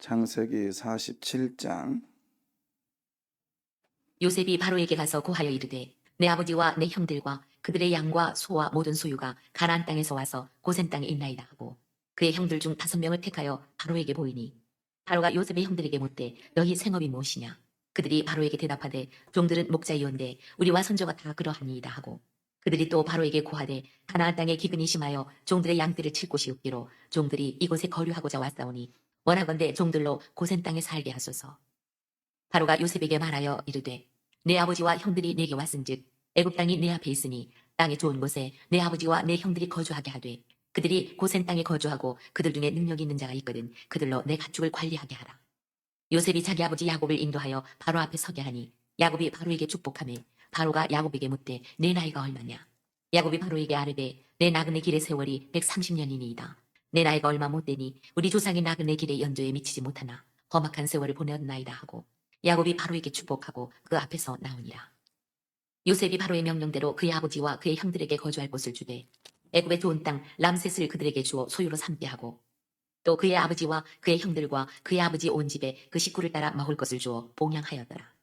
창세기 47장. 요셉이 바로에게 가서 고하여 이르되 내 아버지와 내 형들과 그들의 양과 소와 모든 소유가 가나안 땅에서 와서 고센 땅에 있나이다 하고 그의 형들 중 5명을 택하여 바로에게 보이니 바로가 요셉의 형들에게 묻되 너희 생업이 무엇이냐. 그들이 바로에게 대답하되 종들은 목자이온데 우리와 선조가 다 그러하니이다 하고 그들이 또 바로에게 고하되 가나안 땅에 기근이 심하여 종들의 양떼를 칠 곳이 없기로 종들이 이곳에 거류하고자 왔사오니 원하건대 종들로 고센 땅에 살게 하소서. 바로가 요셉에게 말하여 이르되 내 아버지와 형들이 내게 왔은즉 애굽 땅이 내 앞에 있으니 땅의 좋은 곳에 내 아버지와 내 형들이 거주하게 하되 그들이 고센 땅에 거주하고 그들 중에 능력이 있는 자가 있거든 그들로 내 가축을 관리하게 하라. 요셉이 자기 아버지 야곱을 인도하여 바로 앞에 서게 하니 야곱이 바로에게 축복하매 바로가 야곱에게 묻되 내 나이가 얼마냐. 야곱이 바로에게 아뢰되 내 나그네 길의 세월이 130년이니이다. 내 나이가 얼마 못 되니 우리 조상의 나그네 길의 연조에 미치지 못하나 험악한 세월을 보내었나이다 하고 야곱이 바로에게 축복하고 그 앞에서 나오니라. 요셉이 바로의 명령대로 그의 아버지와 그의 형들에게 거주할 곳을 주되 애굽의 좋은 땅 람셋을 그들에게 주어 소유로 삼게 하고 또 그의 아버지와 그의 형들과 그의 아버지 온 집에 그 식구를 따라 먹을 것을 주어 봉양하였더라.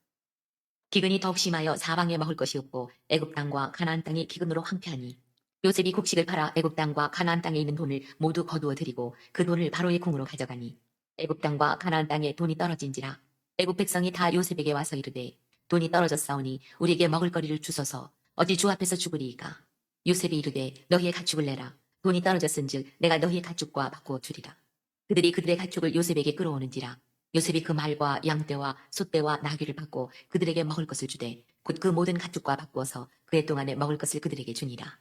기근이 더욱 심하여 사방에 먹을 것이 없고 애굽 땅과 가나안 땅이 기근으로 황폐하니 요셉이 곡식을 팔아 애굽 땅과 가나안 땅에 있는 돈을 모두 거두어 들이고 그 돈을 바로의 궁으로 가져가니 애굽 땅과 가나안 땅에 돈이 떨어진지라. 애굽 백성이 다 요셉에게 와서 이르되 돈이 떨어졌사오니 우리에게 먹을 거리를 주소서. 어찌 주 앞에서 죽으리이까. 요셉이 이르되 너희의 가축을 내라. 돈이 떨어졌은즉 내가 너희의 가축과 바꾸어 주리라. 그들이 그들의 가축을 요셉에게 끌어오는지라. 요셉이 그 말과 양떼와 소떼와 나귀를 받고 그들에게 먹을 것을 주되 곧 그 모든 가축과 바꾸어서 그해 동안에 먹을 것을 그들에게 주니라.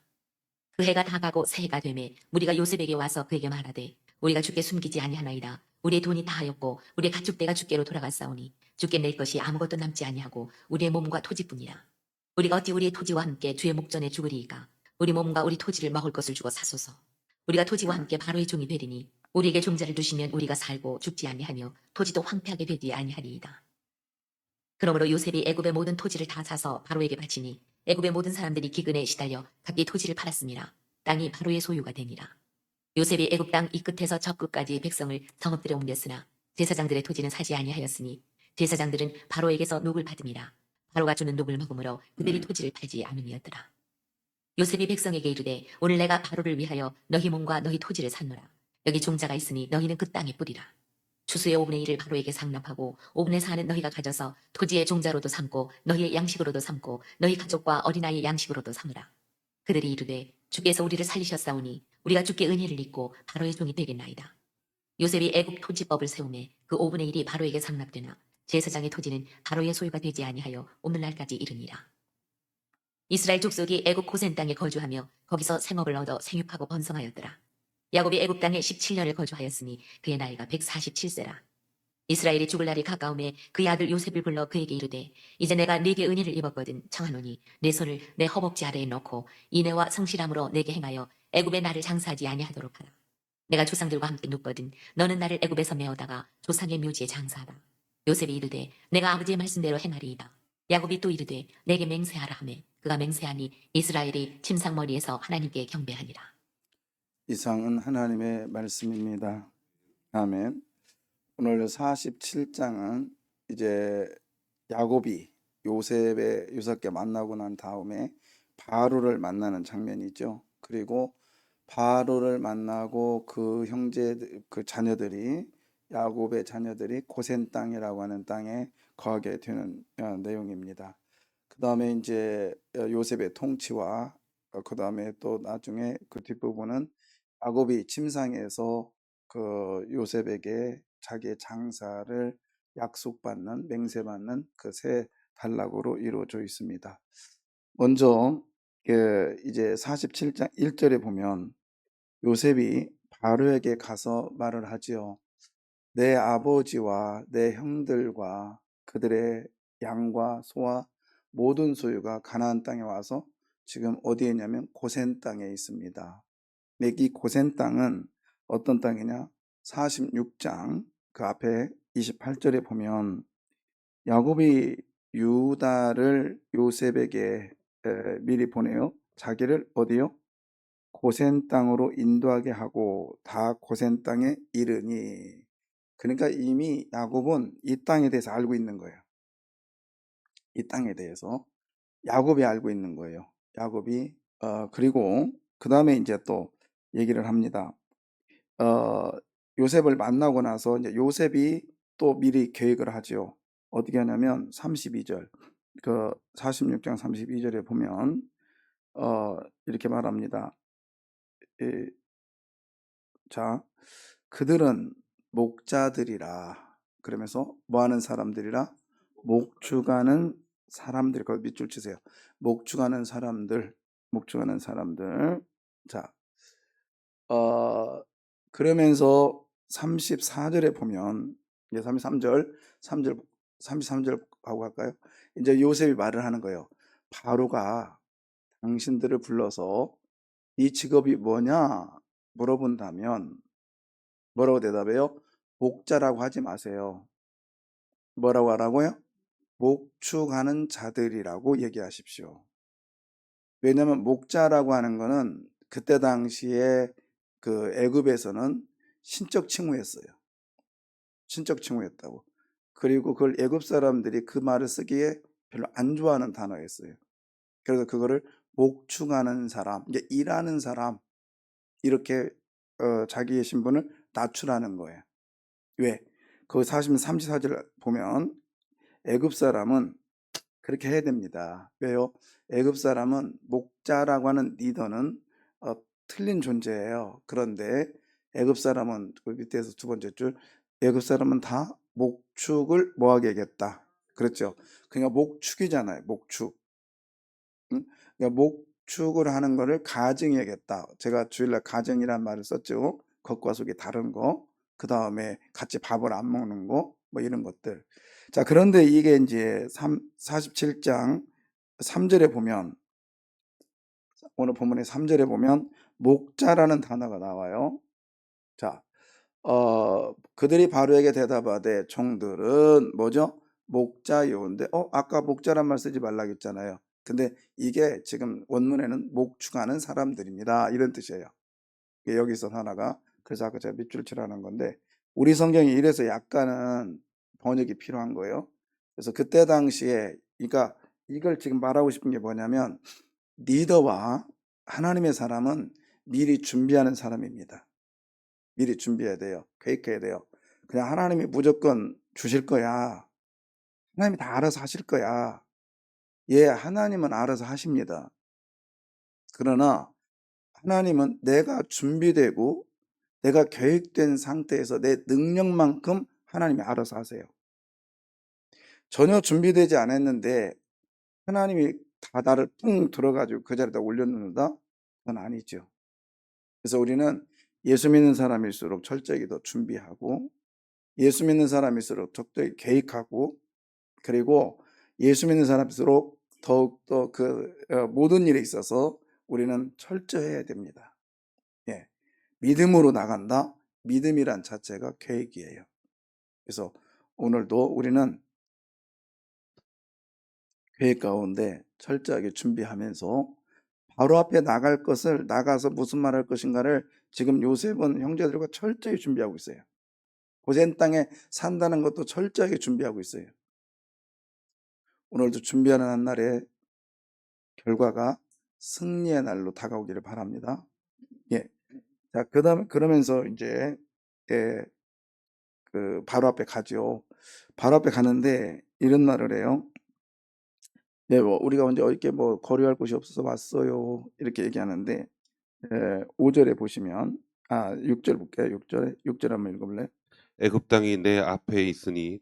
그 해가 다 가고 새해가 되매 무리가 요셉에게 와서 그에게 말하되 우리가 주께 숨기지 아니하나이다. 우리의 돈이 다 하였고 우리의 가축대가 주께로 돌아갔사오니 주께 낼 것이 아무것도 남지 아니하고 우리의 몸과 토지뿐이라. 우리가 어찌 우리의 토지와 함께 주의 목전에 죽으리이까. 우리 몸과 우리 토지를 먹을 것을 주고 사소서. 우리가 토지와 함께 바로의 종이 되리니 우리에게 종자를 두시면 우리가 살고 죽지 아니하며 토지도 황폐하게 되지 아니하리이다. 그러므로 요셉이 애굽의 모든 토지를 다 사서 바로에게 바치니 애굽의 모든 사람들이 기근에 시달려 각기 토지를 팔았음이라. 땅이 바로의 소유가 되니라. 요셉이 애굽 땅 이 끝에서 저 끝까지 백성을 성읍들에 옮겼으나 제사장들의 토지는 사지 아니하였으니 제사장들은 바로에게서 녹을 받음이라. 바로가 주는 녹을 먹음으로 그들이 토지를 팔지 않음이었더라. 요셉이 백성에게 이르되 오늘 내가 바로를 위하여 너희 몸과 너희 토지를 샀노라. 여기 종자가 있으니 너희는 그 땅에 뿌리라. 추수의 5분의 1을 바로에게 상납하고 5분의 4는 너희가 가져서 토지의 종자로도 삼고 너희의 양식으로도 삼고 너희 가족과 어린아이의 양식으로도 삼으라. 그들이 이르되 주께서 우리를 살리셨사오니 우리가 주께 은혜를 입고 바로의 종이 되겠나이다. 요셉이 애굽 토지법을 세우매 그 5분의 1이 바로에게 상납되나 제사장의 토지는 바로의 소유가 되지 아니하여 오늘날까지 이르니라. 이스라엘 족속이 애굽 고센 땅에 거주하며 거기서 생업을 얻어 생육하고 번성하였더라. 야곱이 애굽 땅에 17년을 거주하였으니 그의 나이가 147세라. 이스라엘이 죽을 날이 가까움에 그의 아들 요셉을 불러 그에게 이르되 이제 내가 네게 은혜를 입었거든 청하노니 내 손을 내 허벅지 아래에 넣고 인애와 성실함으로 내게 행하여 애굽에 나를 장사하지 아니하도록 하라. 내가 조상들과 함께 눕거든 너는 나를 애굽에서 메어다가 조상의 묘지에 장사하라. 요셉이 이르되 내가 아버지의 말씀대로 행하리이다. 야곱이 또 이르되 내게 맹세하라 하매 그가 맹세하니 이스라엘이 침상머리에서 하나님께 경배하니라. 이상은 하나님의 말씀입니다. 아멘. 오늘 47장은 이제 야곱이 요셉의 6개 만나고 난 다음에 바로를 만나는 장면이죠. 그리고 바로를 만나고 그 그 자녀들이, 야곱의 자녀들이 고센 땅이라고 하는 땅에 거하게 되는 내용입니다. 그 다음에 이제 요셉의 통치와 그 다음에 또 나중에 그 뒷부분은 야곱이 침상에서 그 요셉에게 자기의 장사를 약속받는, 맹세받는 그 세 단락으로 이루어져 있습니다. 먼저 이제 47장 1절에 보면 요셉이 바로에게 가서 말을 하지요. 내 아버지와 내 형들과 그들의 양과 소와 모든 소유가 가나안 땅에 와서 지금 어디에 있냐면 고센 땅에 있습니다. 이 고센 땅은 어떤 땅이냐? 46장 그 앞에 28절에 보면 야곱이 유다를 요셉에게 미리 보내요. 자기를 어디요? 고센 땅으로 인도하게 하고 다 고센 땅에 이르니, 그러니까 이미 야곱은 이 땅에 대해서 알고 있는 거예요. 이 땅에 대해서 야곱이 알고 있는 거예요. 야곱이 그리고 그 다음에 이제 또 얘기를 합니다. 어, 요셉을 만나고 나서 이제 요셉이 또 미리 계획을 하지요. 어떻게 하냐면 32절, 그 46장 32절에 보면 이렇게 말합니다. 이, 자, 그들은 목자들이라. 그러면서 뭐 하는 사람들이라? 목축하는 사람들. 거기 밑줄 치세요. 목축하는 사람들, 목축하는 사람들. 자, 그러면서 34절에 보면 이제 33절, 3절, 33절 하고 갈까요? 이제 요셉이 말을 하는 거예요. 바로가 당신들을 불러서 이 직업이 뭐냐 물어본다면 뭐라고 대답해요? 목자라고 하지 마세요. 뭐라고 하라고요? 목축하는 자들이라고 얘기하십시오. 왜냐하면 목자라고 하는 거는 그때 당시에 그 애굽에서는 신적 칭호였어요. 신적 칭호였다고. 그리고 그걸 애굽 사람들이 그 말을 쓰기에 별로 안 좋아하는 단어였어요. 그래서 그거를 목축하는 사람, 이게 일하는 사람, 이렇게 자기의 신분을 낮추라는 거예요. 왜? 그 34절 보면 애굽 사람은 그렇게 해야 됩니다. 왜요? 애굽 사람은 목자라고 하는 리더는 틀린 존재예요. 그런데 애굽 사람은 그 밑에서 두 번째 줄, 애굽 사람은 다 목축을 뭐하게 하겠다. 그렇죠? 그러니까 목축이잖아요. 목축. 응? 그러니까 목축을 하는 거를 가증해야겠다. 제가 주일날 가정이란 말을 썼죠. 겉과 속이 다른 거. 그 다음에 같이 밥을 안 먹는 거. 뭐 이런 것들. 자, 그런데 이게 이제 47장 3절에 보면, 오늘 본문의 3절에 보면 목자라는 단어가 나와요. 자, 그들이 바로에게 대답하되 종들은 뭐죠? 목자요인데, 아까 목자란 말 쓰지 말라 했잖아요. 근데 이게 지금 원문에는 목축하는 사람들입니다. 이런 뜻이에요. 여기서 하나가, 그래서 아까 제가 밑줄 치라는 건데, 우리 성경이 이래서 약간은 번역이 필요한 거예요. 그래서 그때 당시에, 그러니까 이걸 지금 말하고 싶은 게 뭐냐면, 리더와 하나님의 사람은 미리 준비하는 사람입니다. 미리 준비해야 돼요. 계획해야 돼요. 그냥 하나님이 무조건 주실 거야. 하나님이 다 알아서 하실 거야. 예, 하나님은 알아서 하십니다. 그러나 하나님은 내가 준비되고 내가 계획된 상태에서 내 능력만큼 하나님이 알아서 하세요. 전혀 준비되지 않았는데 하나님이 다 나를 퉁 들어가지고 그 자리에다 올려놓는다? 그건 아니죠. 그래서 우리는 예수 믿는 사람일수록 철저히 더 준비하고, 예수 믿는 사람일수록 적절히 계획하고, 그리고 예수 믿는 사람일수록 더욱더 그 모든 일에 있어서 우리는 철저해야 됩니다. 예, 믿음으로 나간다. 믿음이란 자체가 계획이에요. 그래서 오늘도 우리는 계획 가운데 철저하게 준비하면서 바로 앞에 나갈 것을, 나가서 무슨 말 할 것인가를 지금 요셉은 형제들과 철저히 준비하고 있어요. 고센 땅에 산다는 것도 철저하게 준비하고 있어요. 오늘도 준비하는 한 날에 결과가 승리의 날로 다가오기를 바랍니다. 예. 자, 그다음 그러면서 이제 예, 그 바로 앞에 가죠. 바로 앞에 가는데 이런 말을 해요. 네, 뭐 우리가 언제 어저께 뭐 거류할 곳이 없어서 왔어요. 이렇게 얘기하는데 5절에 보시면 6절 볼게요. 6절 한번 읽어볼래? 애굽 땅이 내 앞에 있으니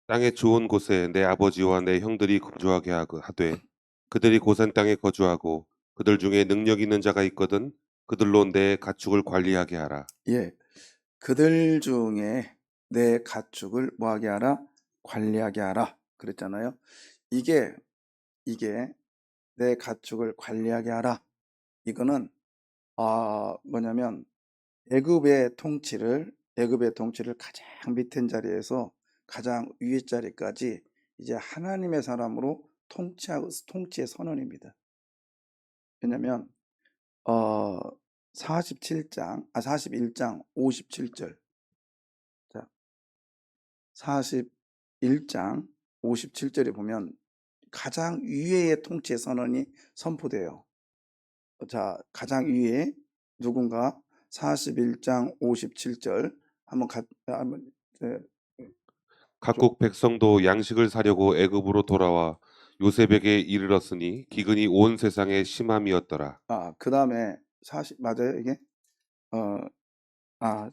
땅의 좋은 곳에 내 아버지와 내 형들이 거주하게 하되 그들이 고센 땅에 거주하고 그들 중에 능력 있는 자가 있거든 그들로 내 가축을 관리하게 하라. 예. 그들 중에 내 가축을 뭐하게 하라? 관리하게 하라. 그랬잖아요. 이게 내 가축을 관리하게 하라. 이거는 뭐냐면 애굽의 통치를 가장 밑에 자리에서 가장 위에 자리까지 이제 하나님의 사람으로 통치의 선언입니다. 왜냐면 41장 57절. 자, 41장 57절에 보면 가장 위에의 통치의 선언이 선포돼요. 자, 가장 위에 누군가 41장 57절 한번 네, 각국 백성도 양식을 사려고 애굽으로 돌아와 요셉에게 이르렀으니 기근이 온 세상에 심함이었더라. 그다음에 40 맞아요, 이게?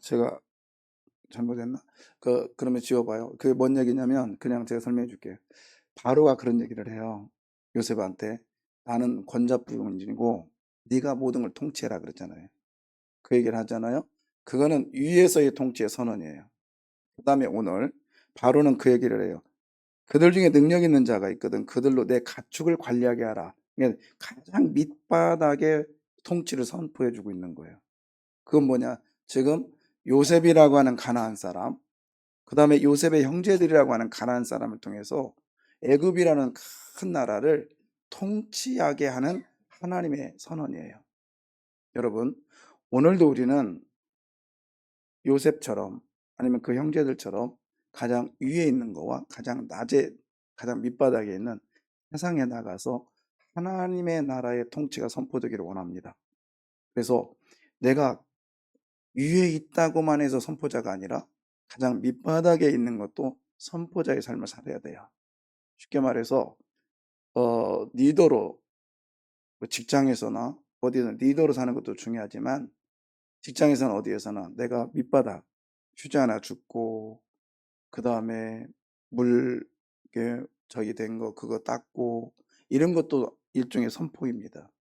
제가 잘못했나? 그러면 지워봐요. 그게 뭔 얘기냐면 그냥 제가 설명해 줄게요. 바로가 그런 얘기를 해요. 요셉한테 나는 권자부흥이고 네가 모든 걸 통치해라 그랬잖아요. 그 얘기를 하잖아요. 그거는 위에서의 통치의 선언이에요. 그다음에 오늘 바로는 그 얘기를 해요. 그들 중에 능력 있는 자가 있거든. 그들로 내 가축을 관리하게 하라. 그러니까 가장 밑바닥의 통치를 선포해 주고 있는 거예요. 그건 뭐냐? 지금 요셉이라고 하는 가나안 사람, 그다음에 요셉의 형제들이라고 하는 가나안 사람을 통해서 애굽이라는 큰 나라를 통치하게 하는 하나님의 선언이에요. 여러분, 오늘도 우리는 요셉처럼 아니면 그 형제들처럼 가장 위에 있는 거와 가장 가장 밑바닥에 있는 세상에 나가서 하나님의 나라의 통치가 선포되기를 원합니다. 그래서 내가 위에 있다고만 해서 선포자가 아니라 가장 밑바닥에 있는 것도 선포자의 삶을 살아야 돼요. 쉽게 말해서 리더로 뭐 직장에서나 어디든 리더로 사는 것도 중요하지만 직장에서는 어디에서나 내가 밑바닥 휴지 하나 줍고 그다음에 물 저기 된 거 그거 닦고 이런 것도 일종의 선포입니다.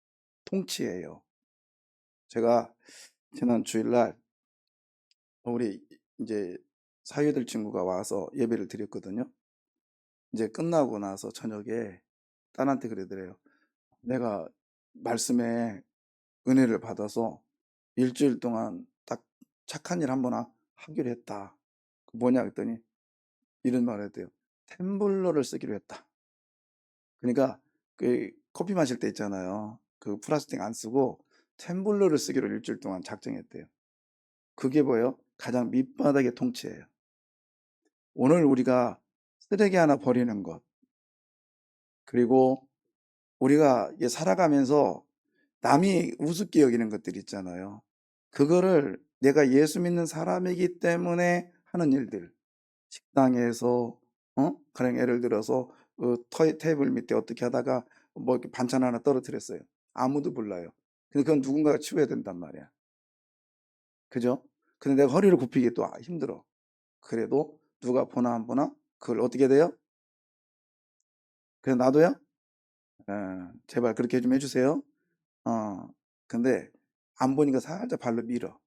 통치예요. 제가 지난 주일날 우리 이제 사회들 친구가 와서 예배를 드렸거든요. 이제 끝나고 나서 저녁에 딸한테 그러더래요. 내가 말씀에 은혜를 받아서 일주일 동안 딱 착한 일 한번 하기로 했다. 뭐냐 그랬더니 이런 말을 했대요. 템블러를 쓰기로 했다. 그러니까 그 커피 마실 때 있잖아요. 그 플라스틱 안 쓰고 템블러를 쓰기로 일주일 동안 작정했대요. 그게 뭐예요? 가장 밑바닥의 통치예요. 오늘 우리가 쓰레기 하나 버리는 것, 그리고 우리가 살아가면서 남이 우습게 여기는 것들 있잖아요. 그거를 내가 예수 믿는 사람이기 때문에 하는 일들. 식당에서, 가령 예를 들어서, 테이블 밑에 어떻게 하다가 뭐 이렇게 반찬 하나 떨어뜨렸어요. 아무도 몰라요. 근데 그건 누군가가 치워야 된단 말이야. 그죠? 근데 내가 허리를 굽히기 또 힘들어. 그래도 누가 보나 안 보나? 그걸 어떻게 돼요? 그래서 놔둬요? 제발 그렇게 좀 해주세요. 근데 안 보니까 살짝 발로 밀어.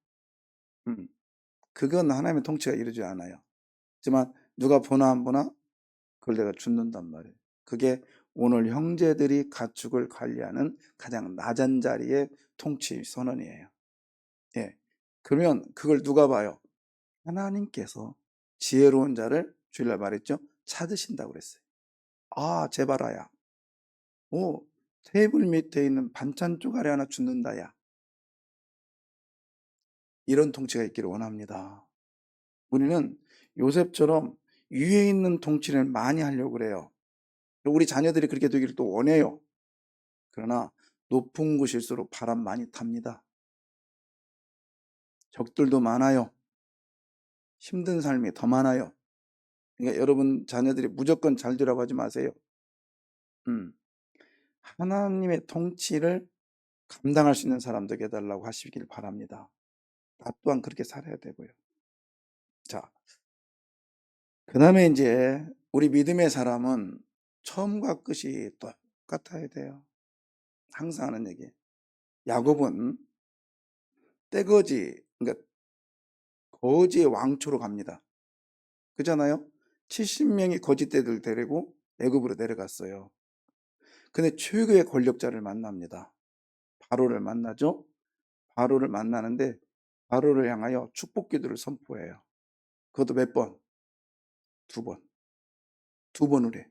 그건 하나님의 통치가 이루지 않아요. 하지만 누가 보나 안 보나 그걸 내가 줍는단 말이에요. 그게 오늘 형제들이 가축을 관리하는 가장 낮은 자리의 통치 선언이에요. 예. 그러면 그걸 누가 봐요? 하나님께서 지혜로운 자를 주일날 말했죠? 찾으신다고 그랬어요. 제발아야. 테이블 밑에 있는 반찬 쪼가리 하나 줍는다야. 이런 통치가 있기를 원합니다. 우리는 요셉처럼 위에 있는 통치를 많이 하려고 그래요. 우리 자녀들이 그렇게 되기를 또 원해요. 그러나 높은 곳일수록 바람 많이 탑니다. 적들도 많아요. 힘든 삶이 더 많아요. 그러니까 여러분 자녀들이 무조건 잘 되라고 하지 마세요. 하나님의 통치를 감당할 수 있는 사람 되게 해달라고 하시길 바랍니다. 나 또한 그렇게 살아야 되고요. 자, 그 다음에 이제 우리 믿음의 사람은 처음과 끝이 똑같아야 돼요. 항상 하는 얘기. 야곱은 떼거지, 그러니까 거지의 왕초로 갑니다. 그잖아요? 70명의 거짓대들 데리고 애굽으로 내려갔어요. 근데 최고의 권력자를 만납니다. 바로를 만나죠? 바로를 만나는데 바로를 향하여 축복 기도를 선포해요. 그것도 몇 번? 2번. 2번을 해.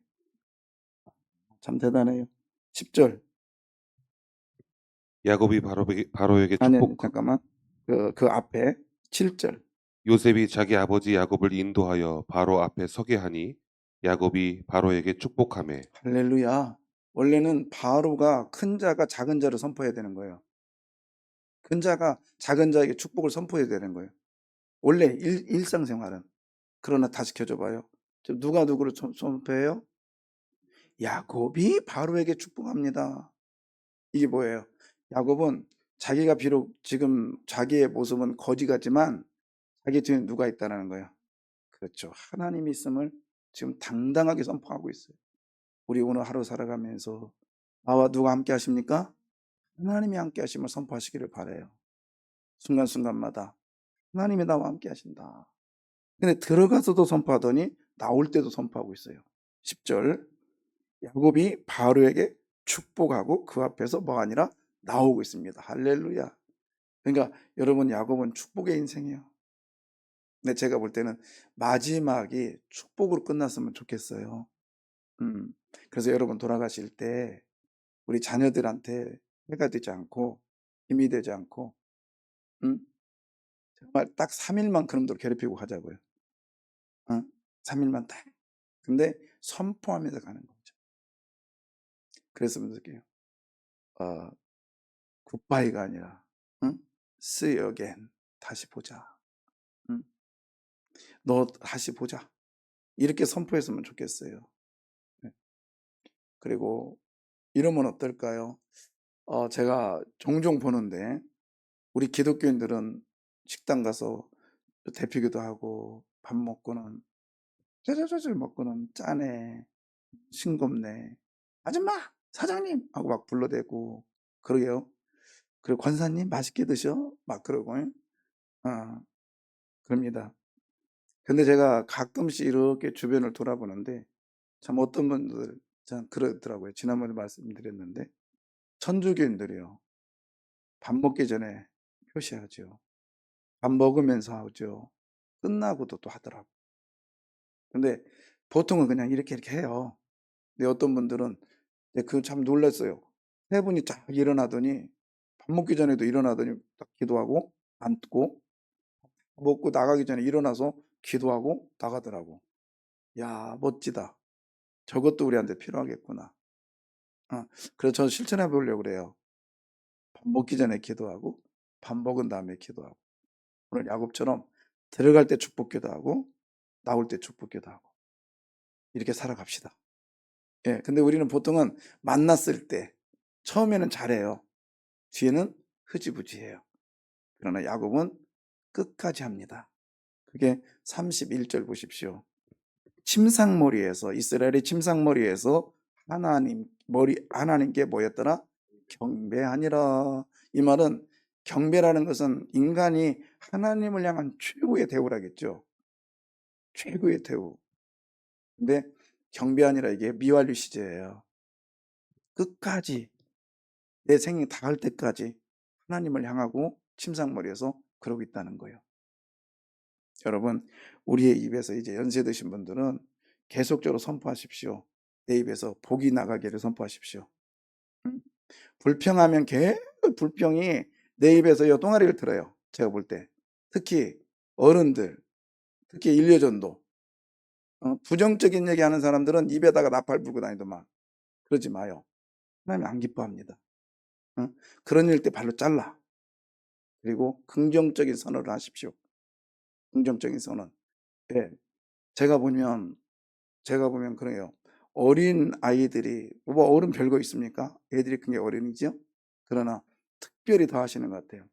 참 대단해요. 10절. 야곱이 바로에게 아니, 축복 잠깐만. 그 앞에 7절. 요셉이 자기 아버지 야곱을 인도하여 바로 앞에 서게 하니 야곱이 바로에게 축복하매 할렐루야. 원래는 바로가 큰 자가 작은 자를 선포해야 되는 거예요. 큰 자가 작은 자에게 축복을 선포해야 되는 거예요. 원래 일상생활은. 그러나 다시 켜줘 봐요. 지금 누가 누구를 선포해요? 야곱이 바로에게 축복합니다. 이게 뭐예요? 야곱은 자기가 비록 지금 자기의 모습은 거지 같지만 자기 뒤에 누가 있다는 거예요. 그렇죠. 하나님이 있음을 지금 당당하게 선포하고 있어요. 우리 오늘 하루 살아가면서 나와 누가 함께 하십니까? 하나님이 함께 하심을 선포하시기를 바라요. 순간순간마다 하나님이 나와 함께 하신다. 근데 들어가서도 선포하더니 나올 때도 선포하고 있어요. 10절 야곱이 바로에게 축복하고 그 앞에서 뭐가 아니라 나오고 있습니다. 할렐루야. 그러니까 여러분 야곱은 축복의 인생이에요. 근데 제가 볼 때는 마지막이 축복으로 끝났으면 좋겠어요. 그래서 여러분 돌아가실 때 우리 자녀들한테 해가 되지 않고 힘이 되지 않고 정말 딱 3일만 그놈들 괴롭히고 가자고요. 3일만 딱. 근데 선포하면서 가는 거죠. 그랬으면 좋겠어요. 굿바이가 아니라 see you again. 다시 보자. 너 다시 보자. 이렇게 선포했으면 좋겠어요. 네. 그리고 이러면 어떨까요? 제가 종종 보는데 우리 기독교인들은 식당 가서 대피기도 하고 밥 먹고는 쪼쪼쪼 먹고는 짜네, 싱겁네, 아줌마, 사장님 하고 막 불러대고 그러게요. 그리고 권사님 맛있게 드셔 막 그러고 그럽니다. 근데 제가 가끔씩 이렇게 주변을 돌아보는데 참 어떤 분들 참 그러더라고요. 지난번에 말씀드렸는데 천주교인들이요. 밥 먹기 전에 표시하죠. 밥 먹으면서 하죠. 끝나고도 또 하더라고. 근데 보통은 그냥 이렇게 해요. 근데 어떤 분들은 그 참 놀랐어요. 세 분이 쫙 일어나더니 밥 먹기 전에도 일어나더니 딱 기도하고 앉고 먹고 나가기 전에 일어나서 기도하고 나가더라고. 야, 멋지다. 저것도 우리한테 필요하겠구나. 그래서 저는 실천해 보려고 그래요. 밥 먹기 전에 기도하고 밥 먹은 다음에 기도하고 오늘 야곱처럼 들어갈 때 축복 기도하고 나올 때 축복 기도하고 이렇게 살아갑시다. 예, 근데 우리는 보통은 만났을 때 처음에는 잘해요. 뒤에는 흐지부지해요. 그러나 야곱은 끝까지 합니다. 그게 31절 보십시오. 침상머리에서 이스라엘의 침상머리에서 하나님께 뭐였더라? 경배하니라. 이 말은 경배라는 것은 인간이 하나님을 향한 최고의 대우라겠죠. 최고의 대우. 근데 경배하니라 이게 미완료 시제예요. 끝까지 내 생이 다할 때까지 하나님을 향하고 침상머리에서 그러고 있다는 거예요. 여러분, 우리의 입에서 이제 연세 드신 분들은 계속적으로 선포하십시오. 내 입에서 복이 나가기를 선포하십시오. 불평하면 계속 불평이 내 입에서 요 동아리를 들어요. 제가 볼 때. 특히 어른들, 특히 일녀전도. 부정적인 얘기하는 사람들은 입에다가 나팔 불고 다니더만. 그러지 마요. 하나님 안 기뻐합니다. 그런 일 때 발로 잘라. 그리고 긍정적인 선언을 하십시오. 긍정적인 선언. 예. 제가 보면 그래요. 어린 아이들이 뭐 어른 별거 있습니까? 애들이 그게 어른이죠. 그러나 특별히 더 하시는 것 같아요.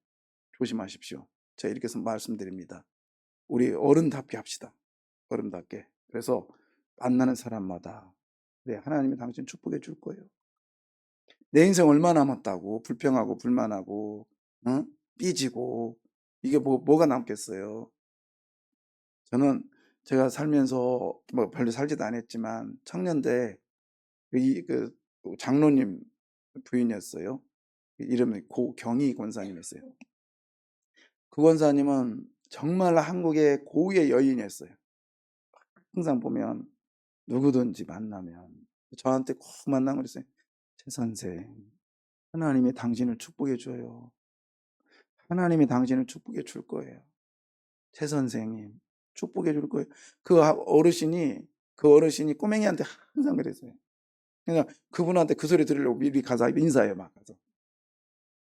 조심하십시오. 제가 이렇게 말씀드립니다. 우리 어른답게 합시다. 어른답게. 그래서 만나는 사람마다 네, 하나님이 당신 축복해 줄 거예요. 내 인생 얼마 남았다고 불평하고 불만하고 삐지고 이게 뭐가 남겠어요. 저는 제가 살면서 뭐 별로 살지도 않았지만 청년대 그 장로님 부인이었어요. 이름이 고경희 권사님이었어요. 그 권사님은 정말 한국의 고유의 여인이었어요. 항상 보면 누구든지 만나면 저한테 꼭 만나면 그랬어요. 최 선생, 하나님이 당신을 축복해 줘요. 하나님이 당신을 축복해 줄 거예요. 새 선생님 축복해 줄 거예요. 그 어르신이 꼬맹이한테 항상 그랬어요. 그냥 그분한테 그 소리 들으려고 미리 가서 인사해요, 막 가서.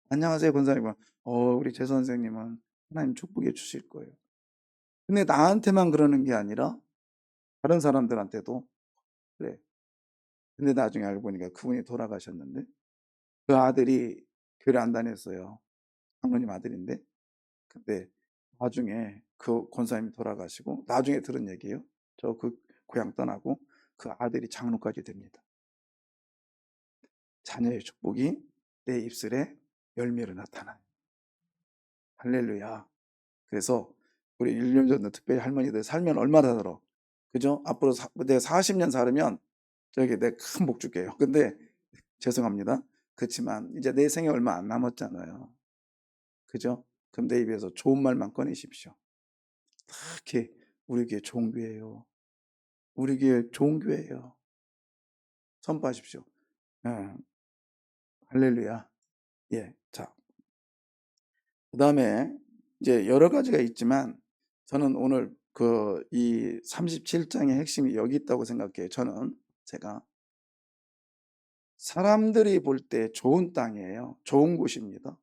안녕하세요, 권사님. 우리 제 선생님은 하나님 축복해 주실 거예요. 근데 나한테만 그러는 게 아니라 다른 사람들한테도 그래. 근데 나중에 알고 보니까 그분이 돌아가셨는데 그 아들이 교회 안 다녔어요. 장로님 아들인데. 근데 나중에 그 권사님이 돌아가시고 나중에 들은 얘기예요. 저 그 고향 떠나고 그 아들이 장로까지 됩니다. 자녀의 축복이 내 입술에 열매로 나타나요. 할렐루야. 그래서 우리 1년 전에 특별히 할머니들 살면 얼마나 살아? 그죠? 앞으로 내가 40년 살으면 저기 내가 큰 복 줄게요. 근데 죄송합니다. 그렇지만 이제 내 생에 얼마 안 남았잖아요. 그죠? 그럼 내 입에서 좋은 말만 꺼내십시오. 특히 우리 교회 좋은 교회예요. 우리 교회 좋은 교회예요. 선포하십시오. 예. 할렐루야. 예. 자, 그다음에 이제 여러 가지가 있지만 저는 오늘 이 37장의 핵심이 여기 있다고 생각해요. 제가 사람들이 볼 때 좋은 땅이에요. 좋은 곳입니다.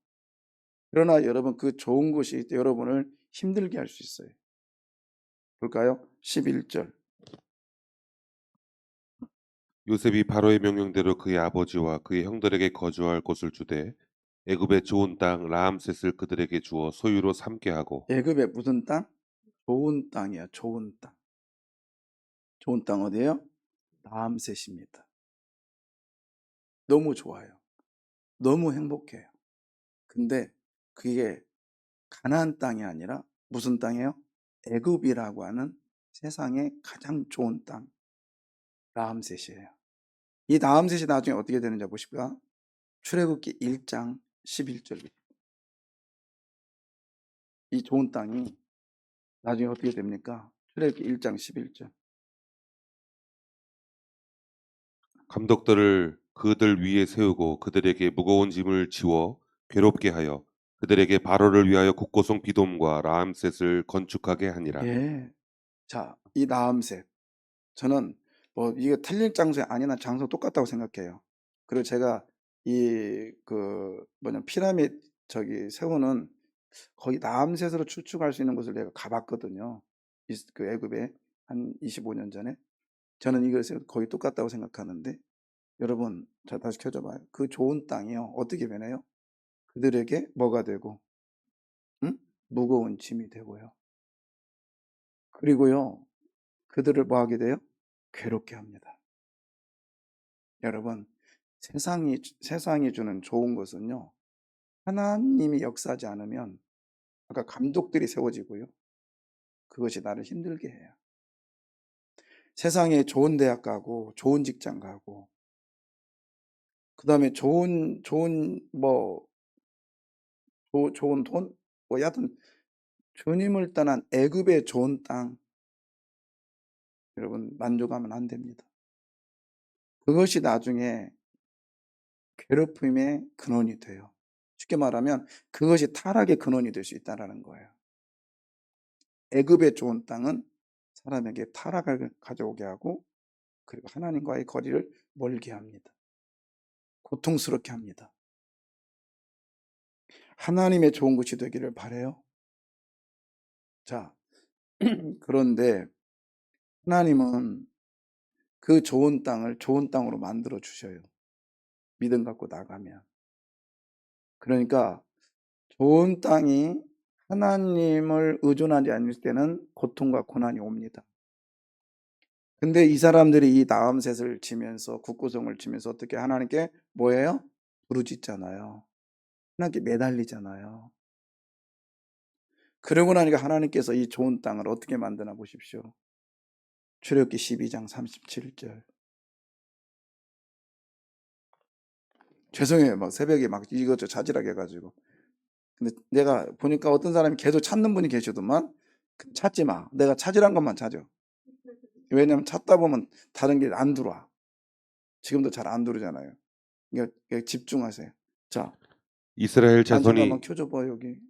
그러나 여러분 그 좋은 곳이 여러분을 힘들게 할 수 있어요. 볼까요? 11절. 요셉이 바로의 명령대로 그의 아버지와 그의 형들에게 거주할 곳을 주되 애굽의 좋은 땅 라암셋을 그들에게 주어 소유로 삼게 하고 애굽의 무슨 땅? 좋은 땅이야. 좋은 땅. 좋은 땅 어디예요? 라암셋입니다. 너무 좋아요. 너무 행복해요. 근데 그게 가나안 땅이 아니라 무슨 땅이에요? 애굽이라고 하는 세상의 가장 좋은 땅, 라암셋이에요. 이 라암셋이 나중에 어떻게 되는지 보실까? 출애굽기 1장 11절. 이 좋은 땅이 나중에 어떻게 됩니까? 출애굽기 1장 11절. 감독들을 그들 위에 세우고 그들에게 무거운 짐을 지워 괴롭게 하여 그들에게 바로를 위하여 국고성 비돔과 라암셋을 건축하게 하니라. 예. 자, 이 라암셋. 저는 뭐 이게 틀릴 장소 아니나 장소 똑같다고 생각해요. 그리고 제가 피라밋 세우는 거의 라암셋으로 추측할 수 있는 곳을 내가 가봤거든요. 그 애굽에 한 25년 전에. 저는 이것을 거의 똑같다고 생각하는데 여러분, 자 다시 켜져봐요. 그 좋은 땅이요. 어떻게 변해요? 그들에게 뭐가 되고, 응? 무거운 짐이 되고요. 그리고요, 그들을 뭐 하게 돼요? 괴롭게 합니다. 여러분, 세상이 주는 좋은 것은요, 하나님이 역사하지 않으면 아까 감독들이 세워지고요. 그것이 나를 힘들게 해요. 세상에 좋은 대학 가고 좋은 직장 가고 그다음에 좋은 돈 여하튼 주님을 떠난 애굽의 좋은 땅 여러분 만족하면 안 됩니다. 그것이 나중에 괴롭힘의 근원이 돼요. 쉽게 말하면 그것이 타락의 근원이 될 수 있다는 거예요. 애굽의 좋은 땅은 사람에게 타락을 가져오게 하고 그리고 하나님과의 거리를 멀게 합니다. 고통스럽게 합니다. 하나님의 좋은 곳이 되기를 바라요. 자, 그런데 하나님은 그 좋은 땅을 좋은 땅으로 만들어 주셔요. 믿음 갖고 나가면. 그러니까 좋은 땅이 하나님을 의존하지 않을 때는 고통과 고난이 옵니다. 근데 이 사람들이 이 나암셋을 치면서 국고성을 치면서 어떻게 하나님께 뭐예요? 부르짖잖아요. 하나님께 매달리잖아요. 그러고 나니까 하나님께서 이 좋은 땅을 어떻게 만드나 보십시오. 출애굽기 12장 37절. 죄송해요. 막 새벽에 막 이것저것 자질하게 해가지고. 근데 내가 보니까 어떤 사람이 계속 찾는 분이 계시더만 찾지 마. 내가 찾으란 것만 찾아. 왜냐면 찾다 보면 다른 게 안 들어와. 지금도 잘 안 들어오잖아요. 그러니까 집중하세요. 자, 이스라엘 안성가 자손이 한번 켜줘봐 여기.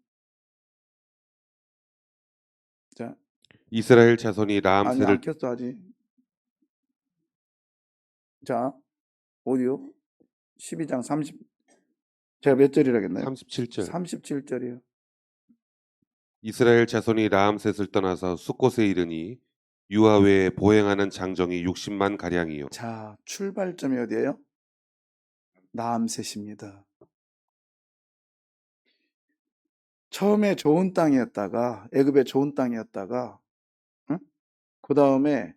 자, 이스라엘 자손이 아니 라암새를 안 켰어 아직. 자, 오디오 12장 30. 제가 몇 절이라겠나요? 37절. 37절이요. 이스라엘 자손이 라암셋을 떠나서 숫곳에 이르니 유아 외에 보행하는 장정이 60만 가량이요. 자, 출발점이 어디예요? 라암셋입니다. 처음에 좋은 땅이었다가 애굽의 좋은 땅이었다가, 응? 그 다음에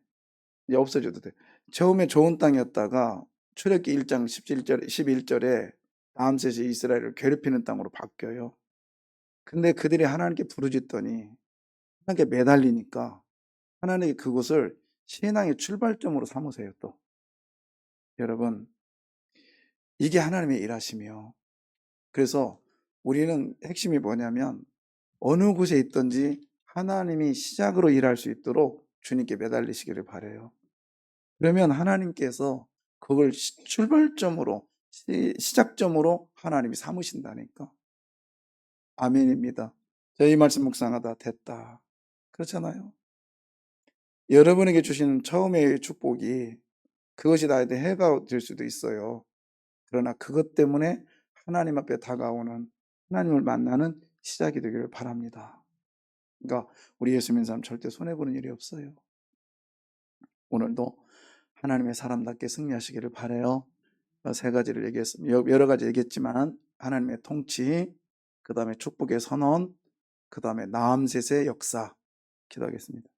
이제 없어져도 돼. 처음에 좋은 땅이었다가 출애굽기 1장 11절에 라암셋이 이스라엘을 괴롭히는 땅으로 바뀌어요. 근데 그들이 하나님께 부르짖더니 하나님께 매달리니까 하나님이 그곳을 신앙의 출발점으로 삼으세요. 또 여러분, 이게 하나님의 일하심이요. 그래서 우리는 핵심이 뭐냐면 어느 곳에 있든지 하나님이 시작으로 일할 수 있도록 주님께 매달리시기를 바라요. 그러면 하나님께서 그걸 출발점으로, 시작점으로 하나님이 삼으신다니까. 아멘입니다. 자, 이 말씀 묵상하다 됐다. 그렇잖아요. 여러분에게 주시는 처음의 축복이 그것이 나에게 해가 될 수도 있어요. 그러나 그것 때문에 하나님 앞에 다가오는, 하나님을 만나는 시작이 되기를 바랍니다. 그러니까 우리 예수 믿는 사람 절대 손해보는 일이 없어요. 오늘도 하나님의 사람답게 승리하시기를 바라요. 세 가지를 얘기했습니다. 여러 가지 얘기했지만 하나님의 통치, 그 다음에 축복의 선언, 그 다음에 나암셋의 역사. 기도하겠습니다.